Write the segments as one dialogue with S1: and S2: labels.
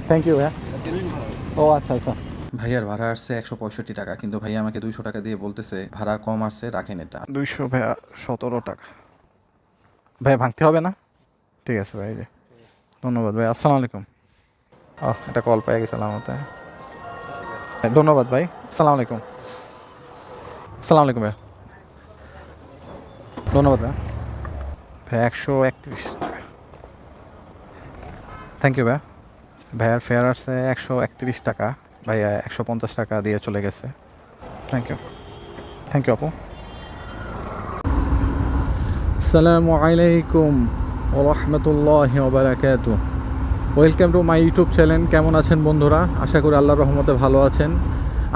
S1: Thank you ভাইয়া। ও আচ্ছা আচ্ছা।
S2: ভাইয়ার ভাড়া আসছে 165 টাকা, কিন্তু ভাইয়া আমাকে 200 টাকা দিয়ে বলতেছে ভাড়া কম আসছে, রাখেন এটা।
S1: 200 ভাইয়া, 17 টাকা। ভাই ভাঙতে হবে না? ঠিক আছে ভাই, যে ধন্যবাদ ভাই, আসসালামু আলাইকুম। এটা কল পেয়ে গেছিলাম আমাতে। ধন্যবাদ ভাই, আসসালামু আলাইকুম। আসসালামু আলাইকুম ভাই, ধন্যবাদ ভাই। ভাই 131 টাকা। থ্যাংক ইউ ভাইয়া। ভাইয়ার ফেয়ার আসছে 131 টাকা, ভাইয়া 150 টাকা দিয়ে চলে গেছে। থ্যাংক ইউ, থ্যাংক ইউ আপু। আসসালামু আলাইকুম ওয়া রাহমাতুল্লাহি ওয়া বারাকাতুহু। Welcome to my YouTube channel. কেমন আছেন বন্ধুরা? আশা করি আল্লাহর রহমতে ভালো আছেন।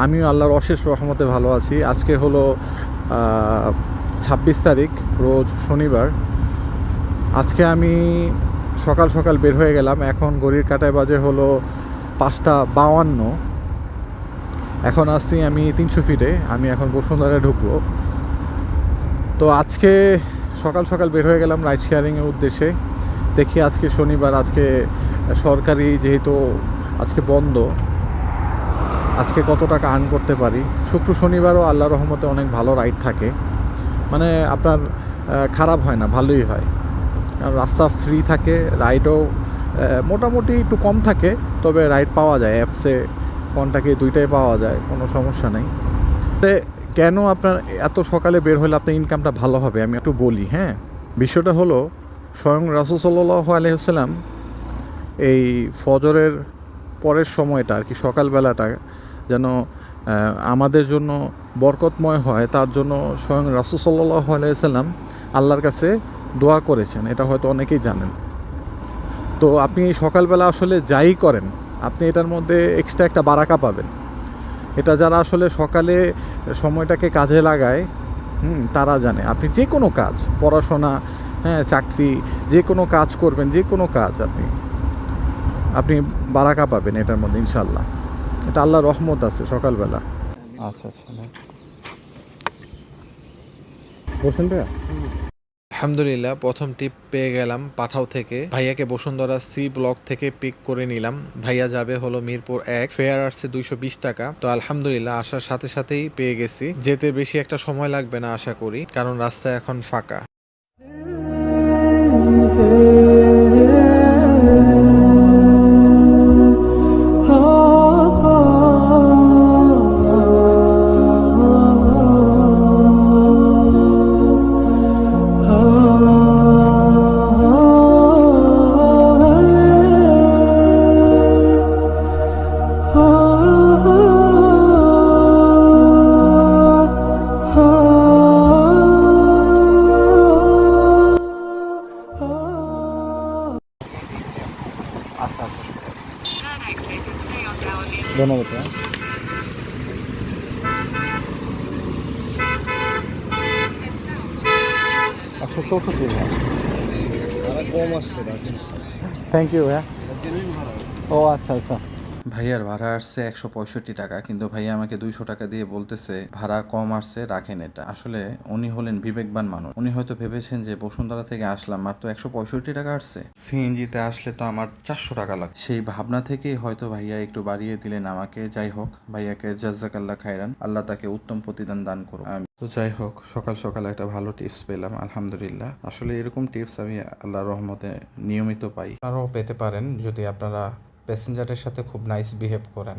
S1: আমিও আল্লাহর অশেষ রহমতে ভালো আছি। আজকে হলো 26 তারিখ, রোজ শনিবার। আজকে আমি সকাল সকাল বের হয়ে গেলাম। এখন ঘড়ির কাঁটায় বাজে হলো 5টা 52। এখন আসছি আমি 300 ফিটে। আমি এখন বসুন্ধরায় ঢুকবো। তো আজকে সকাল সকাল বের হয়ে গেলাম রাইড শেয়ারিংয়ের উদ্দেশ্যে। দেখি আজকে শনিবার, আজকে সরকারি যেহেতু আজকে বন্ধ, আজকে কত টাকা আর্ন করতে পারি। শুক্র শনিবারও আল্লাহর রহমতে অনেক ভালো রাইড থাকে, মানে আপনার খারাপ হয় না, ভালোই হয়। রাস্তা ফ্রি থাকে, রাইডও মোটামুটি একটু কম থাকে, তবে রাইড পাওয়া যায় অ্যাপসে, কোনটাকে দুইটাই পাওয়া যায়, কোনো সমস্যা নেই। কেন আপনার এত সকালে বের হলে আপনার ইনকামটা ভালো হবে আমি একটু বলি। হ্যাঁ, বিষয়টা হলো স্বয়ং রাসূল সাল্লাল্লাহু আলাইহি ওয়াসাল্লাম এই ফজরের পরের সময়টা আর কি, সকালবেলাটা যেন আমাদের জন্য বরকতময় হয়, তার জন্য স্বয়ং রাসূল সাল্লাল্লাহু আলাইহি ওয়াসাল্লাম আল্লাহর কাছে দোয়া করেছেন। এটা হয়তো অনেকেই জানেন। তো আপনি এই সকালবেলা আসলে যাই করেন, আপনি এটার মধ্যে এক্সট্রা একটা বারাকা পাবেন। এটা যারা আসলে সকালে সময়টাকে কাজে লাগায়, তারা জানে। আপনি যে কোনো কাজ, পড়াশোনা, হ্যাঁ, চাকরি, যে কোনো কাজ করবেন, যে কোনো কাজ আপনি বারাকা পাবেন এটার মধ্যে ইনশাল্লাহ। এটা আল্লাহর রহমত আছে সকালবেলা। আচ্ছা আচ্ছা, বসেন ভাইয়া।
S3: আলহামদুলিল্লাহ, প্রথম টিপ পেয়ে গেলাম পাঠাও থেকে। ভাইয়াকে বসুন্ধরা সি ব্লক থেকে পিক করে নিলাম। ভাইয়া যাবে হলো মিরপুর 1, ফেয়ার আসছে 220 টাকা। তো আলহামদুলিল্লাহ, আসার সাথে সাথেই পেয়ে গেছি। যেতে বেশি একটা সময় লাগবে না আশা করি, কারণ রাস্তা এখন ফাঁকা।
S1: আচ্ছা আচ্ছা, ধন্যবাদ ভাইয়া। আচ্ছা, 64 ভাইয়া। থ্যাংক ইউ ভাইয়া। ও আচ্ছা আচ্ছা।
S2: ভাইয়ার ভাড়া আসছে 165 টাকা, কিন্তু ভাইয়া আমাকে 200 টাকা দিয়ে বলতেছে ভাড়া কম আসছে, রাখেন এটা। আসলে উনি হলেন বিবেকবান মানুষ। উনি হয়তো ভেবেছেন যে বসুন্ধরা থেকে আসলাম, মাত্র 165 টাকা আসছে, সিএনজিতে আসলে তো আমার 400 টাকা লাগবে। সেই ভাবনা থেকেই হয়তো ভাইয়া একটু বাড়িয়ে দিলেন আমাকে। যাই হোক, ভাইয়াকে জাযাকাল্লাহ খাইরান, আল্লাহ তাকে উত্তম প্রতিদান দান করুন। তো যাই হোক, সকাল সকাল একটা ভালো টিপস পেলাম, আলহামদুলিল্লাহ। আসলে এরকম টিপস আমি আল্লাহর রহমতে নিয়মিত পাই, আরও পেতে পারেন যদি আপনারা প্যাসেঞ্জারের সাথে খুব নাইস বিহেভ করেন।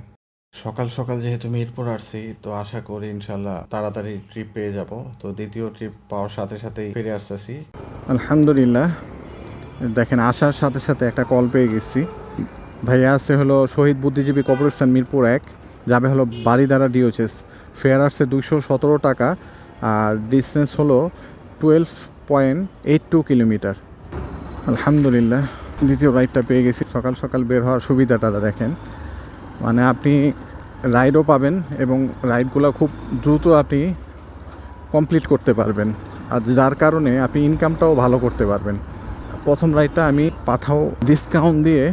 S2: সকাল সকাল যেহেতু মিরপুর আসছি, তো আশা করি ইনশাল্লাহ তাড়াতাড়ি ট্রিপ পেয়ে যাব। তো দ্বিতীয় ট্রিপ পাওয়ার সাথে সাথেই ফিরে আসতেছি।
S1: আলহামদুলিল্লাহ, দেখেন আসার সাথে সাথে একটা কল পেয়ে গেছি। ভাইয়া আছে হলো শহীদ বুদ্ধিজীবী কবরস্থান মিরপুর 1, যাবে হলো বাড়িধারা ডিওএইচএস। ফেয়ার আসছে 217 টাকা, আর ডিস্টেন্স হলো 12.82 কিলোমিটার। আলহামদুলিল্লাহ, দ্বিতীয় রাইডটা পেয়ে গেছি। সকাল সকাল বের হওয়ার সুবিধাটা দেখেন, মানে আপনি রাইডও পাবেন এবং রাইডগুলো খুব দ্রুত আপনি কমপ্লিট করতে পারবেন, আর যার কারণে আপনি ইনকামটাও ভালো করতে পারবেন। প্রথম রাইডটা আমি পাঠাও ডিসকাউন্ট দিয়ে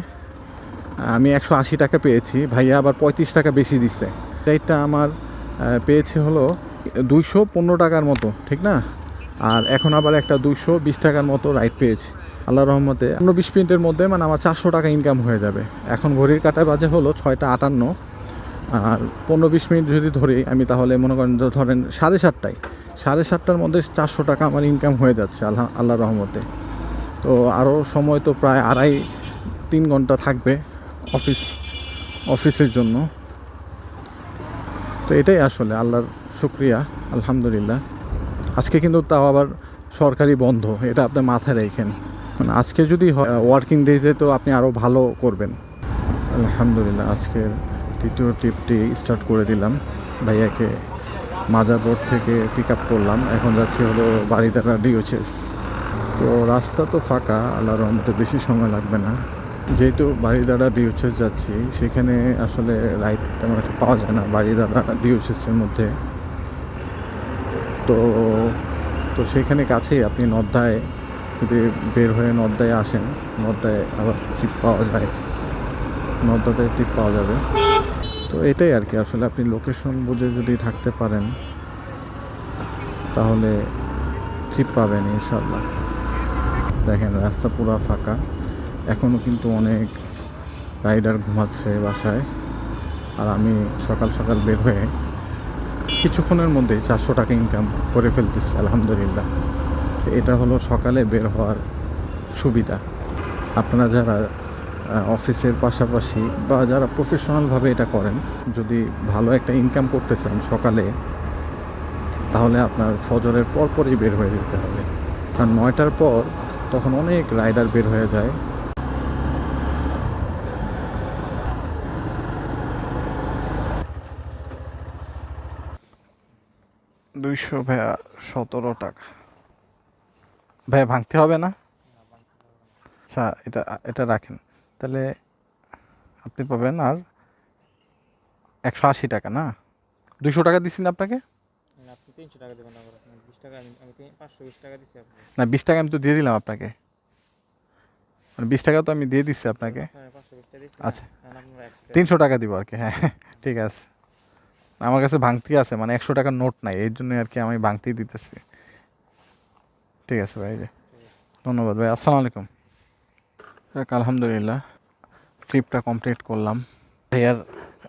S1: আমি 180 টাকা পেয়েছি, ভাইয়া আবার 35 টাকা বেশি দিচ্ছে। রাইডটা আমার পেয়েছি হলো 215 টাকার মতো, ঠিক না? আর এখন আবার একটা 220 টাকার মতো রাইড পেয়েছি। আল্লাহর রহমতে 15-20 মিনিটের মধ্যে মানে আমার 400 টাকা ইনকাম হয়ে যাবে। এখন ঘড়ির কাঁটায় বাজে হলো 6টা 58, আর 15-20 মিনিট যদি ধরি আমি, তাহলে মনে করেন ধরেন 7:30টার মধ্যে 400 টাকা আমার ইনকাম হয়ে যাচ্ছে আল্লাহর রহমতে। তো আরও সময় তো প্রায় 2.5-3 ঘন্টা থাকবে অফিসের জন্য। তো এটাই আসলে আল্লাহর শুকরিয়া, আলহামদুলিল্লাহ। আজকে কিন্তু তাও আবার সরকারি বন্ধ, এটা আপনি মাথায় রাখেন। মানে আজকে যদি ওয়ার্কিং ডেজে তো আপনি আরও ভালো করবেন। আলহামদুলিল্লাহ, আজকের তৃতীয় ট্রিপটি স্টার্ট করে দিলাম। ভাইয়াকে মাজার রোড থেকে পিক আপ করলাম, এখন যাচ্ছি হলো বারিধারা ডিওএইচএস। তো রাস্তা তো ফাঁকা, আল্লাহর রহমতে বেশি সময় লাগবে না। যেহেতু বারিধারা ডিওএইচএস যাচ্ছি, সেখানে আসলে রাইড তেমন একটা পাওয়া যায় না বারিধারা ডিওএইচএসের মধ্যে। তো সেখানে কাছেই আপনি নদ্দায় যদি বের হয়ে নদ্দায় আসেন, নদ্দায় আবার ট্রিপ পাওয়া যায়, নদ্দাতে ট্রিপ পাওয়া যাবে। তো এটাই আর কি, আসলে আপনি লোকেশন বুঝে যদি থাকতে পারেন তাহলে ট্রিপ পাবেন ইনশাল্লাহ। দেখেন রাস্তা পুরো ফাঁকা, এখনও কিন্তু অনেক রাইডার ঘুমাচ্ছে বাসায়, আর আমি সকাল সকাল বের হয়ে কিছুক্ষণের মধ্যেই 400 টাকা ইনকাম করে ফেলতেছি আলহামদুলিল্লাহ। এটা হলো সকালে বের হওয়ার সুবিধা। আপনারা যারা অফিসের পাশাপাশি বা যারা প্রফেশনালভাবে এটা করেন, যদি ভালো একটা ইনকাম করতে চান সকালে, তাহলে আপনার ফজরের পরপরই বের হয়ে যেতে হবে। কারণ 9টার পর তখন অনেক রাইডার বের হয়ে যায়। $200 ভাইয়া, 17 টাকা ভাইয়া, ভাঙতে হবে না? আচ্ছা, এটা রাখেন, তাহলে আপনি পাবেন আর 180 টাকা। না, 200 টাকা দিচ্ছি না আপনাকে?
S4: আপনি 300 টাকা দেবেন, আবার 20 টাকা আমি 520 টাকা দিচ্ছি আপনাকে।
S1: না, 20 টাকা আমি তো দিয়ে দিলাম আপনাকে, মানে 20 টাকা তো আমি দিয়ে দিচ্ছি আপনাকে।
S4: হ্যাঁ 520 টাকা দিচ্ছি।
S1: আচ্ছা,
S4: এখন আপনারা
S1: 300 টাকা দিব আর কি। হ্যাঁ ঠিক আছে, আমার কাছে ভাঙতি আছে, মানে 100 টাকার নোট নাই, এই জন্যই আর কি আমি ভাঙতেই দিতেছি। ঠিক আছে ভাই, ধন্যবাদ ভাই, আসসালামু আলাইকুম। আলহামদুলিল্লাহ, ট্রিপটা কমপ্লিট করলাম। ভাইয়ার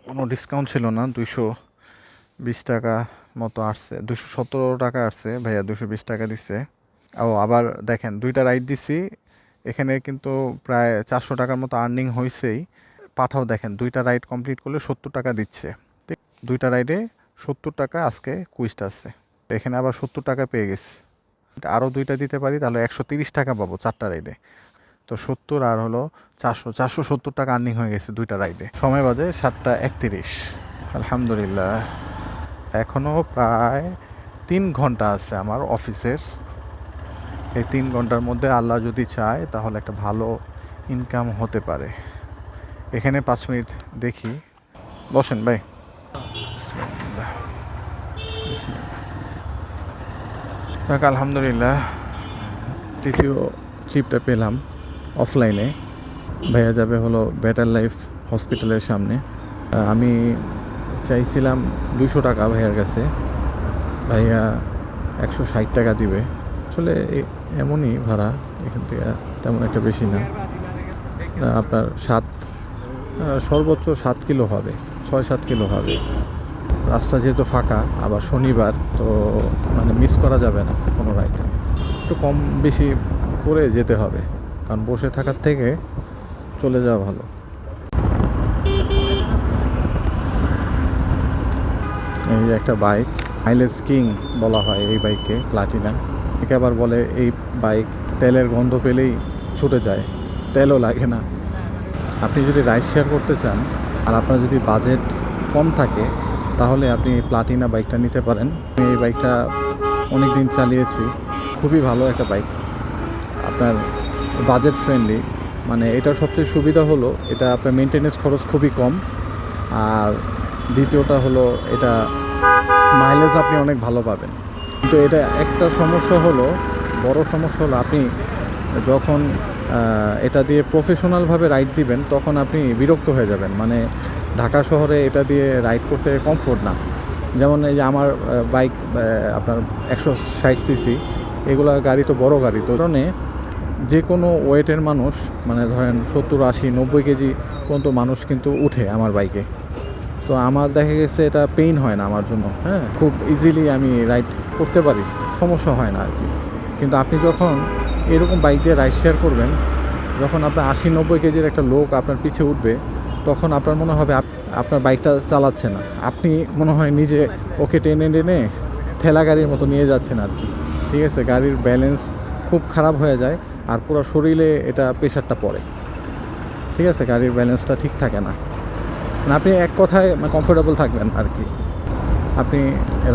S1: কোনো ডিসকাউন্ট ছিল না, 220 টাকা মতো আসছে, 217 টাকা আসছে, ভাইয়া 220 টাকা দিচ্ছে। আবার দেখেন 2টা রাইড দিছি, এখানে কিন্তু প্রায় 400 টাকার মতো আর্নিং হয়েছেই। পাঠাও দেখেন 2টা রাইড কমপ্লিট করলে 70 টাকা দিচ্ছে। 2টা রাইডে 70 টাকা আজকে কুইজট আছে, এখানে আবার 70 টাকা পেয়ে গেছি। আরও 2টা দিতে পারি তাহলে 130 টাকা পাবো 4টা রাইডে। তো 70 আর হলো 470 টাকা আর্নিং হয়ে গেছে 2টা রাইডে। সময় বাজে 7:31। আলহামদুলিল্লাহ, এখনও প্রায় 3 ঘন্টা আছে আমার অফিসের। এই 3 ঘন্টার মধ্যে আল্লাহ যদি চায় তাহলে একটা ভালো ইনকাম হতে পারে। এখানে 5 মিনিট দেখি, বসেন ভাই। বিসমিল্লাহ, বিসমিল্লাহ। আলহামদুলিল্লাহ, তৃতীয় ট্রিপটা পেলাম অফলাইনে। ভাইয়া যাবে হলো বেটার লাইফ হসপিটালের সামনে। আমি চাইছিলাম 200 টাকা ভাইয়ার কাছে, ভাইয়া 160 টাকা দিবে। আসলে এমনই ভাড়া, এখান থেকে তেমন একটা বেশি না। আপনার সর্বোচ্চ 7 কিলো হবে, 6-7 কিলো হবে। রাস্তা যেহেতু ফাঁকা, আবার শনিবার, তো মানে মিস করা যাবে না কোনো রাইড। একটু কম বেশি করে যেতে হবে, কারণ বসে থাকার থেকে চলে যাওয়া ভালো। এই যে একটা বাইক, মাইলেজ কিং বলা হয় এই বাইককে, প্লাটিনা। একে আবার বলে এই বাইক তেলের গন্ধ পেলেই ছুটে যায়, তেলও লাগে না। আপনি যদি রাইড শেয়ার করতে চান আর আপনার যদি বাজেট কম থাকে, তাহলে আপনি প্লাটিনা বাইকটা নিতে পারেন। আমি এই বাইকটা অনেক দিন চালিয়েছি, খুবই ভালো একটা বাইক, আপনার বাজেট ফ্রেন্ডলি। মানে এটার সবচেয়ে সুবিধা হলো এটা আপনার মেনটেনেন্স খরচ খুবই কম, আর দ্বিতীয়টা হলো এটা মাইলেজ আপনি অনেক ভালো পাবেন। কিন্তু এটা একটা সমস্যা হলো, বড় সমস্যা হলো, আপনি যখন এটা দিয়ে প্রফেশনালভাবে রাইড দিবেন তখন আপনি বিরক্ত হয়ে যাবেন। মানে ঢাকা শহরে এটা দিয়ে রাইড করতে কমফোর্ট না। যেমন এই যে আমার বাইক আপনার 160 সিসি, এগুলা গাড়ি তো বড় গাড়ি, তো কারণে যে কোনো ওয়েটের মানুষ, মানে ধরেন 70, 80, 90 কেজি পর্যন্ত মানুষ কিন্তু উঠে আমার বাইকে। তো আমার দেখা গেছে এটা পেইন হয় না আমার জন্য, হ্যাঁ, খুব ইজিলি আমি রাইড করতে পারি, সমস্যা হয় না আর কি। কিন্তু আপনি যখন এরকম বাইক দিয়ে রাইড শেয়ার করবেন, যখন আপনার 80-90 কেজির একটা লোক আপনার পিছে উঠবে, তখন আপনার মনে হবে আপনার বাইকটা চালাচ্ছে না, আপনি মনে হয় নিজে ওকে টেনে টেনে ঠেলা গাড়ির মতো নিয়ে যাচ্ছেন আর কি। ঠিক আছে, গাড়ির ব্যালেন্স খুব খারাপ হয়ে যায় আর পুরো শরীরে এটা প্রেশারটা পড়ে। ঠিক আছে, গাড়ির ব্যালেন্সটা ঠিক থাকে না, মানে আপনি এক কথায় কমফোর্টেবল থাকবেন আর কি, আপনি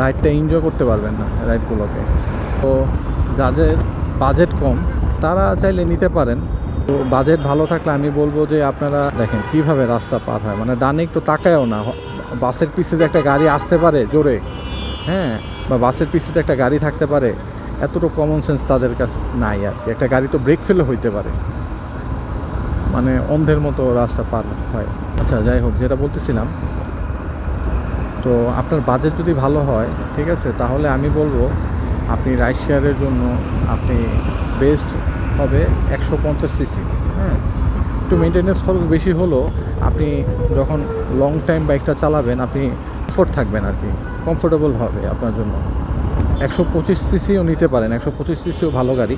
S1: রাইডটা এনজয় করতে পারবেন না রাইডগুলোকে। তো যাদের বাজেট কম তারা চাইলে নিতে পারেন। তো বাজেট ভালো থাকলে আমি বলবো যে আপনারা দেখেন কিভাবে রাস্তা পার হয়, মানে ডানে একটু তাকায়ও না, বাসের পিছনে একটা গাড়ি আসতে পারে জোরে, হ্যাঁ, বা বাসের পিছনে একটা গাড়ি থাকতে পারে, এতটুকু কমন সেন্স তাদের কাছে নাই আর কি। একটা গাড়ি তো ব্রেক ফেলে হইতে পারে, মানে অন্ধের মতো রাস্তা পার হয়। আচ্ছা, যাই হোক, যেটা বলতেছিলাম, তো আপনার বাজেট যদি ভালো হয়, ঠিক আছে, তাহলে আমি বলবো আপনি রাইড শেয়ারের জন্য আপনি বেস্ট হবে 150 সিসি। হ্যাঁ, একটু মেনটেনেন্স খরচ বেশি হলো, আপনি যখন লং টাইম বাইকটা চালাবেন আপনি কমফোর্ট থাকবেন আর কি, কমফোর্টেবল হবে আপনার জন্য। 125 সিসিও নিতে পারেন, 125 সিসিও ভালো গাড়ি।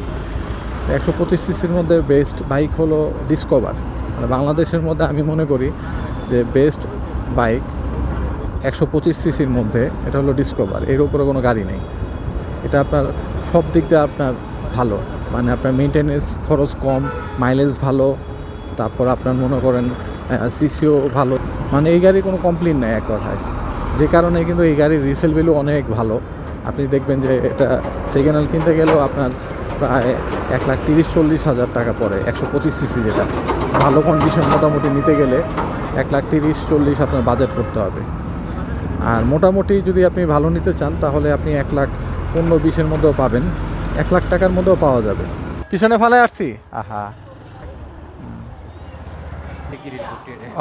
S1: 125 সিসির মধ্যে বেস্ট বাইক হলো ডিসকভার, মানে বাংলাদেশের মধ্যে আমি মনে করি যে বেস্ট বাইক 125 সিসির মধ্যে এটা হলো ডিসকভার, এর উপরে কোনো গাড়ি নেই। এটা আপনার সব দিক দিয়ে আপনার ভালো, মানে আপনার মেনটেনেন্স খরচ কম, মাইলেজ ভালো, তারপর আপনার মনে করেন সিসিও ভালো, মানে এই গাড়ির কোনো কমপ্লেন নেই এক কথায়। যে কারণে কিন্তু এই গাড়ির রিসেল ভ্যালু অনেক ভালো। আপনি দেখবেন যে এটা সেকেন্ড হ্যান্ড কিনতে গেলেও আপনার প্রায় 1,30,40,000 টাকা পড়ে, 125 সিসি, যেটা ভালো কন্ডিশন মোটামুটি নিতে গেলে 1,30,40,000 আপনার বাজেট করতে হবে। আর মোটামুটি যদি আপনি ভালো নিতে চান তাহলে আপনি 1,15,20-এর মধ্যেও পাবেন, 1,00,000 টাকার মধ্যেও পাওয়া যাবে। পিছনে ফালে আসছি, আহা,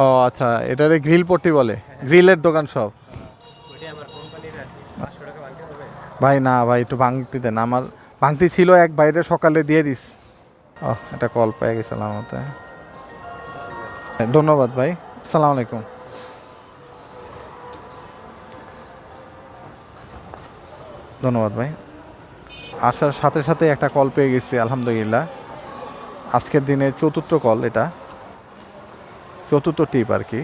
S1: ও আচ্ছা, এটারে গ্রিল পট্টি বলে, গ্রিলের দোকান সব। ভাই না ভাই, একটু ভাঙতি দেন, আমার ভাঙতি ছিল এক বাইরে, সকালে দিয়ে দিস। ও, এটা কল পেয়ে গেছিলাম আমাতে। ধন্যবাদ ভাই, আসসালামু আলাইকুম। ধন্যবাদ ভাই। আসার সাথে সাথে একটা কল পেয়ে গেছি, আলহামদুলিল্লাহ। আজকের দিনে চতুর্থ কল, এটা চতুর্থ টিপ আর কি।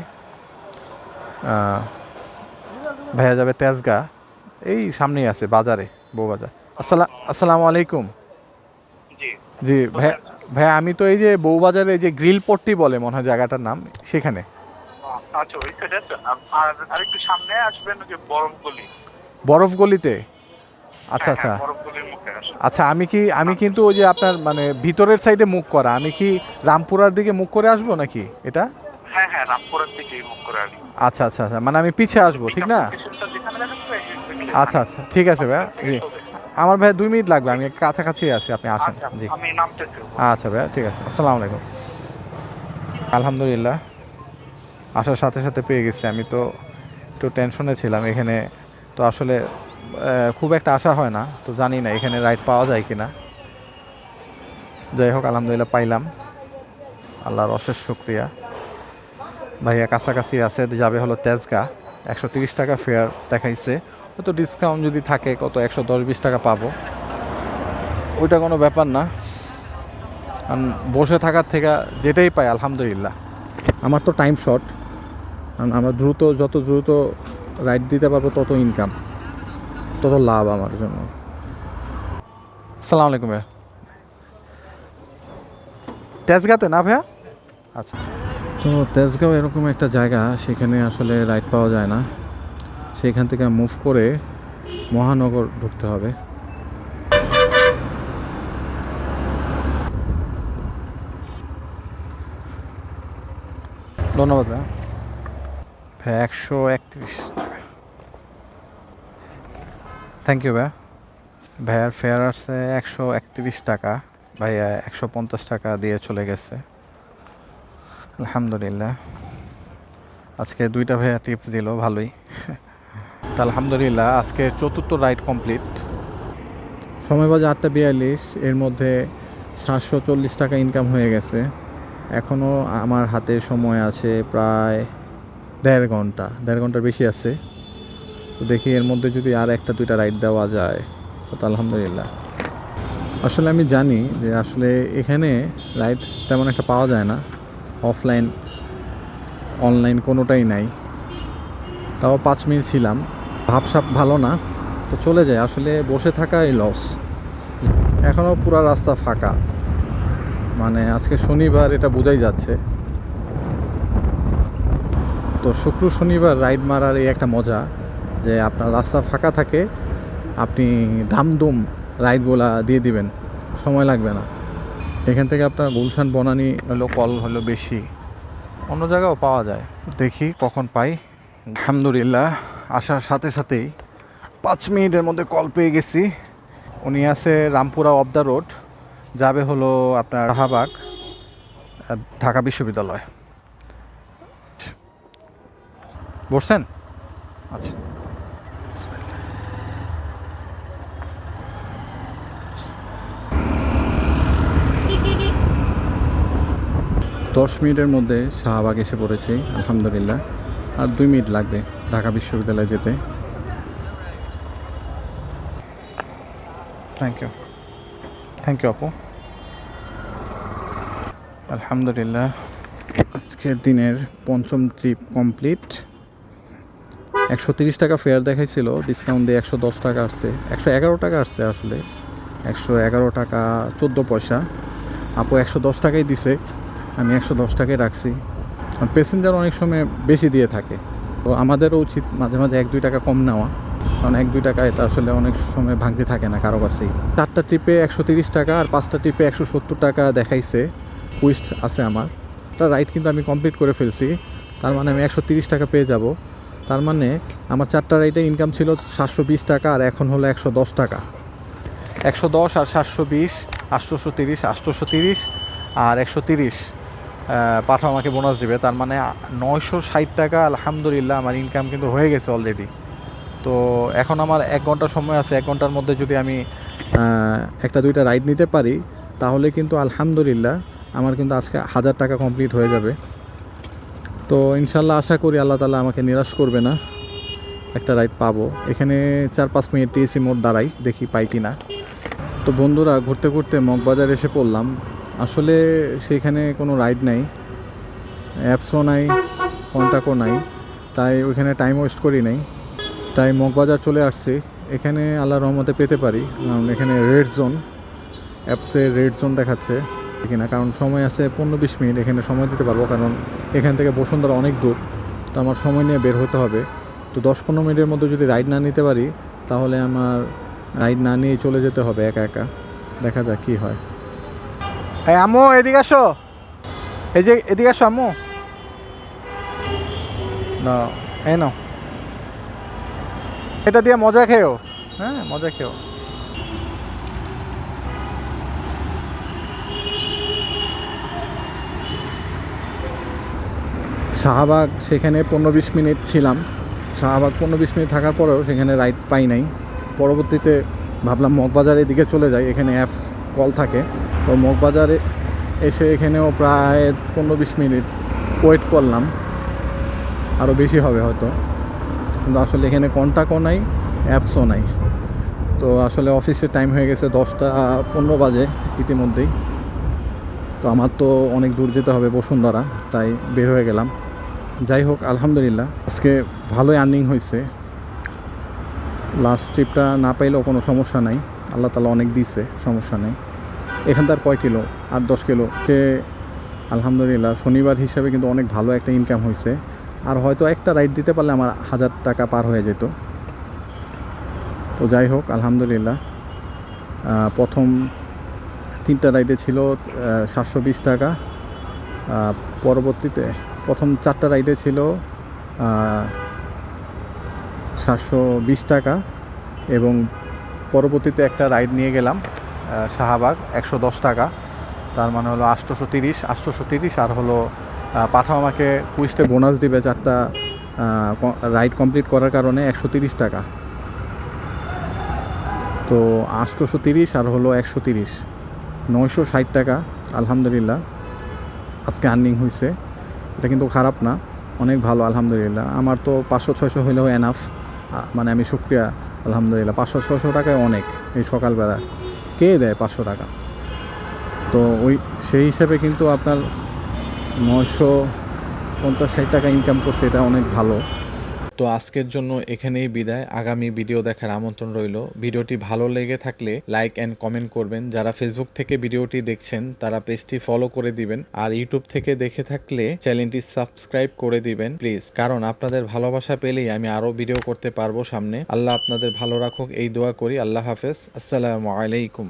S1: ভাইয়া যাবে তেজগাঁ, এই সামনেই আছে বাজারে, বউবাজার। আসসালামু আলাইকুম। জি ভাইয়া, ভাইয়া আমি তো এই যে বউবাজারে এই যে গ্রিল পট্টি বলে মনে হয় জায়গাটার নাম, সেখানে।
S5: আচ্ছা, ওই সাইডে আর আরেকটু সামনে আসবেন, ওই যে বরফগলি।
S1: বরফগলিতে? আচ্ছা আচ্ছা
S5: বরফগলির মুখে আসেন।
S1: আচ্ছা, আমি কিন্তু ওই যে আপনার মানে ভিতরের সাইডে মুখ করা, আমি কি রামপুরার দিকে মুখ করে আসবো নাকি এটা?
S5: হ্যাঁ হ্যাঁ, রামপুরের দিকেই মুখ করে আসবেন।
S1: আচ্ছা আচ্ছা আচ্ছা, মানে আমি পিছে আসবো, ঠিক না?
S5: স্টেশনটা যেখানে দেখেন তো, exactly
S1: আচ্ছা আচ্ছা, ঠিক আছে ভাইয়া। জি, আমার ভাইয়া 2 মিনিট লাগবে, আমি কাছাকাছি আছি, আপনি আসেন।
S5: আচ্ছা,
S1: জি,
S5: আমি নামতেছি।
S1: আচ্ছা ভাইয়া, ঠিক আছে, আসসালামু আলাইকুম। আলহামদুলিল্লাহ, আসার সাথে সাথে পেয়ে গেছি। আমি তো একটু টেনশনে ছিলাম, এখানে তো আসলে খুব একটা আশা হয় না, তো জানি না এখানে রাইড পাওয়া যায় কিনা। যাই হোক, আলহামদুলিল্লাহ পাইলাম, আল্লাহর অশেষ শুকরিয়া। ভাইয়া কাছাকাছি আছে, যাবে হলো তেজগাঁ, 130 টাকা ফেয়ার দেখাইছে, হয়তো ডিসকাউন্ট যদি থাকে কত 110-20 টাকা পাবো, ওইটা কোনো ব্যাপার না। বসে থাকার থেকে যেটাই পাই আলহামদুলিল্লাহ। আমার তো টাইম শর্ট, কারণ আমার যত দ্রুত রাইড দিতে পারবো তত ইনকাম, তত লাভ আমার জন্য। আসসালামু আলাইকুম ভাইয়া। তেজগাঁতে না ভাইয়া? আচ্ছা, তো তেজগাঁও এরকম একটা জায়গা, সেখানে আসলে রাইড পাওয়া যায় না, সেইখান থেকে মুভ করে মহানগর ঢুকতে হবে। ধন্যবাদ ভাইয়া। ভাইয়া 131 টাকা, থ্যাংক ইউ ভাইয়া। ভাইয়ার ফেয়ার আছে 131 টাকা, ভাইয়া 150 টাকা দিয়ে চলে গেছে, আলহামদুলিল্লাহ। আজকে 2টা ভাইয়া টিপস দিল, ভালোই। তা আলহামদুলিল্লাহ, আজকে চতুর্থ রাইড কমপ্লিট। সময় বাজে 8টা 42, এর মধ্যে 740 টাকা ইনকাম হয়ে গেছে। এখনও আমার হাতে সময় আছে প্রায় 1.5 ঘন্টার বেশি আছে। তো দেখি এর মধ্যে যদি আর একটা দুইটা রাইড দেওয়া যায় তো আলহামদুলিল্লাহ। আসলে আমি জানি যে আসলে এখানে রাইড তেমন একটা পাওয়া যায় না, অফলাইন অনলাইন কোনোটাই নাই। তাও 5 মিনিট ছিলাম, ভাবসাব ভালো না, তো চলে যায়। আসলে বসে থাকাই লস। এখনও পুরো রাস্তা ফাঁকা, মানে আজকে শনিবার এটা বোঝাই যাচ্ছে। তো শুক্র শনিবার রাইড মারার এই একটা মজা যে আপনার রাস্তা ফাঁকা থাকে, আপনি দামদুম রাইডগুলা দিয়ে দিবেন, সময় লাগবে না। এখান থেকে আপনার গুলশান বনানী হলো কল হলো বেশি, অন্য জায়গাও পাওয়া যায়। দেখি কখন পাই। আলহামদুলিল্লাহ আসার সাথে সাথেই 5 মিনিটের মধ্যে কল পেয়ে গেছি। উনি আছে রামপুরা অফ দ্য রোড, যাবে হলো আপনার শাহবাগ ঢাকা বিশ্ববিদ্যালয়। বসছেন? আচ্ছা, 10 মিনিটের মধ্যে শাহবাগ এসে পড়েছি আলহামদুলিল্লাহ। আর 2 মিনিট লাগবে ঢাকা বিশ্ববিদ্যালয়ে যেতে। থ্যাংক ইউ আপু। আলহামদুলিল্লাহ আজকের দিনের 5ম ট্রিপ কমপ্লিট। 130 টাকা ফেয়ার দেখাইছিল, ডিসকাউন্ট দিয়ে 110 টাকা আসছে, 111 টাকা আসছে। আসলে 111 টাকা 14 পয়সা। আপু 110 টাকাই দিছে, আমি 110 টাকাই রাখছি। আর প্যাসেঞ্জার অনেক সময় বেশি দিয়ে থাকে, তো আমাদেরও উচিত মাঝে মাঝে 1-2 টাকা কম নেওয়া, কারণ 1-2 টাকা এটা আসলে অনেক সময় ভাঙতে থাকে না কারো কাছেই। 4টা ট্রিপে 130 টাকা আর 5টা ট্রিপে 170 টাকা দেখাইছে। কুইস্ট আছে আমার, একটা রাইড কিন্তু আমি কমপ্লিট করে ফেলছি, তার মানে আমি 130 টাকা পেয়ে যাব। তার মানে আমার 4টা রাইডে ইনকাম ছিল 720 টাকা, আর এখন হলো 110 টাকা। 110 আর 720 830, 830 আর 130 পাঠাও আমাকে বোনাস দেবে, তার মানে 960 টাকা আলহামদুলিল্লাহ আমার ইনকাম কিন্তু হয়ে গেছে অলরেডি। তো এখন আমার 1 ঘন্টা সময় আছে, 1 ঘন্টার মধ্যে যদি আমি 1-2টা রাইড নিতে পারি তাহলে কিন্তু আলহামদুলিল্লাহ আমার কিন্তু আজকে 1000 টাকা কমপ্লিট হয়ে যাবে। তো ইনশাল্লাহ আশা করি আল্লাহ তাআলা আমাকে নিরাশ করবে না, একটা রাইড পাবো। এখানে 4-5 মিনিট টিএসি মোড় দাঁড়াই, দেখি পাই কি না। তো বন্ধুরা ঘুরতে ঘুরতে মগবাজার এসে পড়লাম। আসলে সেখানে কোনো রাইড নাই, অ্যাপসও নাই, কন্ট্যাক্টও নাই, তাই ওইখানে টাইম ওয়েস্ট করি নাই। তাই মগবাজার চলে আসছি। এখানে আল্লাহর রহমতে পেতে পারি, কারণ এখানে রেড জোন, অ্যাপসে রেড জোন দেখাচ্ছে কিনা, কারণ সময় আছে 15-20 মিনিট এখানে সময় দিতে পারবো, কারণ এখান থেকে বসুন্ধরা অনেক দূর, তো আমার সময় নিয়ে বের হতে হবে। তো 10-15 মিনিটের মধ্যে যদি রাইড না নিতে পারি তাহলে আমার রাইড না নিয়ে চলে যেতে হবে একা একা। দেখা যাক কী হয়। হ্যাঁ আম্মু এদিকে আসো, এই যে এদিকে আসো আম্মু। না এই নাও, এটা দিয়ে মজা খেও, হ্যাঁ মজা খেও। শাহবাগ সেখানে 15-20 মিনিট ছিলাম। শাহবাগ 15-20 মিনিট থাকার পরেও সেখানে রাইড পাই নাই। পরবর্তীতে ভাবলাম মগবাজারের দিকে চলে যাই, এখানে অ্যাপস কল থাকে। তো মগবাজারে এসে এখানেও প্রায় 15-20 মিনিট ওয়েট করলাম, আরও বেশি হবে হয়তো, কিন্তু আসলে এখানে কন্ট্যাক্টও নাই, অ্যাপসও নাই। তো আসলে অফিসের টাইম হয়ে গেছে, 10টা 15 বাজে ইতিমধ্যেই। তো আমার তো অনেক দূর যেতে হবে বসুন্ধরা, তাই বের হয়ে গেলাম। যাই হোক আলহামদুলিল্লাহ আজকে ভালোই আর্নিং হয়েছে। লাস্ট ট্রিপটা না পাইলেও কোনো সমস্যা নাই, আল্লাহ তাআলা অনেক দিয়েছে, সমস্যা নেই। এখানকার কয় কিলো, 8-10 কিলো সে আলহামদুলিল্লাহ শনিবার হিসাবে কিন্তু অনেক ভালো একটা ইনকাম হয়েছে। আর হয়তো একটা রাইড দিতে পারলে আমার 1000 টাকা পার হয়ে যেত। তো যাই হোক আলহামদুলিল্লাহ প্রথম 3টা রাইডে ছিল 720 টাকা, পরবর্তীতে প্রথম 4টা রাইডে ছিল 720 টাকা, এবং পরবর্তীতে একটা রাইড নিয়ে গেলাম শাহবাগ 110 টাকা, তার মানে হলো 830 আর হলো পাঠাও আমাকে কুইস্টে বোনাস দিবে 4টা রাইড কমপ্লিট করার কারণে 130 টাকা। তো 830 আর হলো 130, 960 টাকা আলহামদুলিল্লাহ আজকে আর্নিং হয়েছে। এটা কিন্তু খারাপ না, অনেক ভালো আলহামদুলিল্লাহ। আমার তো 500-600 হইলেও এনাফ, মানে আমি শুক্রিয়া আলহামদুলিল্লাহ। 500-600 টাকায় অনেক এই সকালবেলা কে দেয় 500 টাকা? তো ওই সেই হিসাবে কিন্তু আপনার 950-60 টাকা ইনকাম করছে, এটা অনেক ভালো।
S3: তো আজকের জন্য এখানেই বিদায়, আগামী ভিডিও দেখার আমন্ত্রণ রইল। ভিডিওটি ভালো লেগে থাকলে লাইক অ্যান্ড কমেন্ট করবেন। যারা ফেসবুক থেকে ভিডিওটি দেখছেন তারা পেজটি ফলো করে দিবেন, আর ইউটিউব থেকে দেখে থাকলে চ্যানেলটি সাবস্ক্রাইব করে দিবেন প্লিজ, কারণ আপনাদের ভালোবাসা পেলেই আমি আরো ভিডিও করতে পারবো সামনে। আল্লাহ আপনাদের ভালো রাখুক এই দোয়া করি। আল্লাহ হাফেজ, আসসালামু আলাইকুম।